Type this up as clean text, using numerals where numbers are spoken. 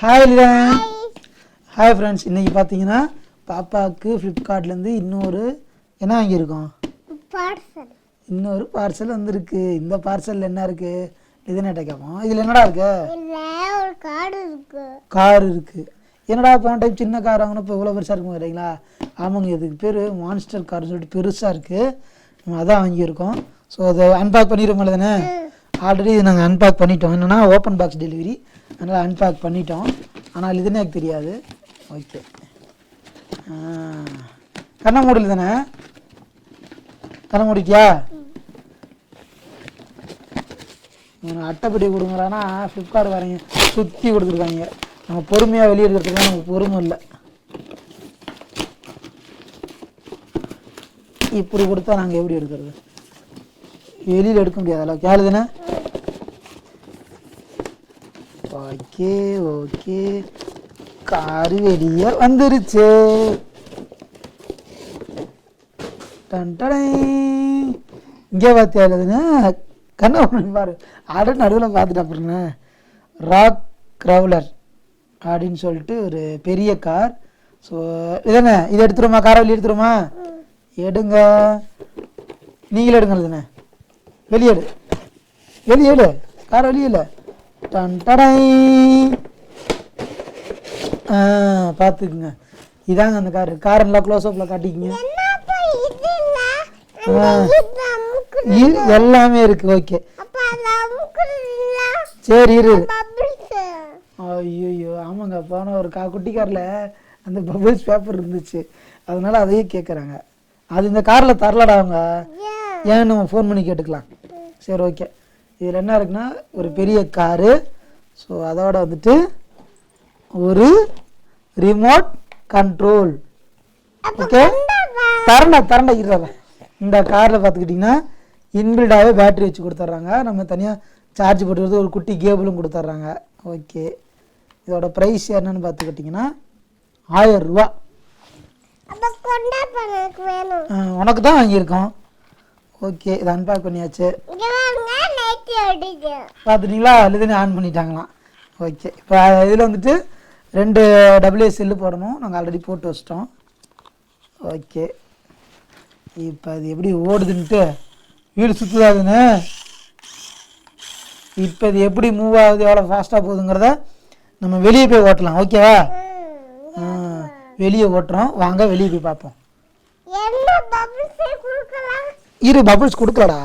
Hi லிதா. Hi friends. இன்றைக்கி பார்த்தீங்கன்னா பாப்பாவுக்கு ஃப்ளிப்கார்ட்லேருந்து என்ன வாங்கியிருக்கோம்? இன்னொரு பார்சல் வந்துருக்கு. இந்த பார்சலில் என்ன இருக்குது லிதனேட்ட கேட்போம். இதில் என்னடா இருக்கு? கார் இருக்குது. என்னடா போன டைம் சின்ன கார் வாங்கினா இப்போ இவ்வளோ பெருசாக இருக்கும் இல்லைங்களா? ஆமாங்க, இதுக்கு பேர் மான்ஸ்டர் கார்னு சொல்லிட்டு பெருசாக இருக்குது. நம்ம அதான் வாங்கியிருக்கோம். ஸோ அதை அன்பேக் பண்ணிடுவோம் தானே. ஆல்ரெடி இது நாங்கள் அன்பேக் பண்ணிட்டோம். என்னென்னா ஓப்பன் பாக்ஸ் டெலிவரி, அதனால் அன்பேக் பண்ணிட்டோம். ஆனால் இதுன்னு எனக்கு தெரியாது. ஓகே, கண்ணை மூடல தானே? கண்ணை மூடிட்டியா? அட்டைப்படி கொடுங்களான்னா ஃப்ளிப்கார்ட் வரீங்க சுற்றி கொடுத்துருக்காங்க. நம்ம பொறுமையாக வெளியே எடுக்கிறதுக்குலாம் நமக்கு பொறுமை இல்லை. இப்படி கொடுத்தா நாங்கள் எப்படி எடுக்கிறது? வெளியில் எடுக்க முடியாது அளவுக்கு யாருதுண்ணே. ஓகே ஓகே, காரு வெளியே வந்துருச்சு. இங்கே பார்த்தியா இல்லதுண்ணே? கண்ணா பாரு, ஆட நடுவில் பார்த்துட்டு அப்புறண்ணே ராக் க்ரௌலர் அப்படின்னு சொல்லிட்டு ஒரு பெரிய கார். ஸோ இதானே, இதை எடுத்துருமா? காரை வெளியே எடுத்துருமா? எடுங்க, நீங்களே எடுங்க இல்லைண்ணே. வெளியேடு, வெளியேடு, காரை வெளியில. பார்த்துக்குங்க, இதாங்க அந்த காரு. கார் நல்லா க்ளோஸ்அப்பில் காட்டிக்கிங்க. எல்லாமே இருக்கு. ஓகே சரி இரு. ஐயோ ஆமாங்க, போன ஒரு குட்டி காரில் அந்த பபிள்ஸ் பேப்பர் இருந்துச்சு, அதனால அதையே கேட்குறாங்க. அது இந்த காரில் தரலடா அவங்க. ஏன் நம்ம ஃபோன் பண்ணி கேட்டுக்கலாம். சரி ஓகே, இதில் என்ன இருக்குன்னா ஒரு பெரிய காரு. ஸோ அதோட வந்துட்டு ஒரு ரிமோட் கண்ட்ரோல். ஓகே, தரண்டா இருறா. இந்த காரில் பார்த்துக்கிட்டிங்கன்னா இன்பில்டாகவே பேட்டரி வச்சு கொடுத்துட்றாங்க. நம்ம தனியாக சார்ஜ் போட்டுறது ஒரு குட்டி கேபிளும் கொடுத்துட்றாங்க. ஓகே, இதோட ப்ரைஸ் என்னன்னு பார்த்துக்கிட்டிங்கன்னா 1000 ரூபா. உனக்கு தான் வாங்கியிருக்கோம். ஓகே, இதை அன்பேக் பண்ணியாச்சு. பார்த்துட்டிங்களா? இதுன்னு ஆன் பண்ணிட்டாங்களாம். ஓகே, இப்போ இதில் வந்துட்டு 2 WS செல்லு போடணும். நாங்கள் ஆல்ரெடி போட்டு வச்சிட்டோம். ஓகே, இப்போ அது எப்படி ஓடுதுன்ட்டு வீடு சுற்றுதாதுன்னு, இப்போ இது எப்படி மூவ் ஆகுது, எவ்வளோ ஃபாஸ்ட்டாக போகுதுங்கிறத நம்ம வெளியே போய் ஓட்டலாம். ஓகேவா? வெளியே ஓட்டுறோம், வாங்க வெளியே போய் பார்ப்போம். இரு, பபிள்ஸ் கொடுக்கலடா.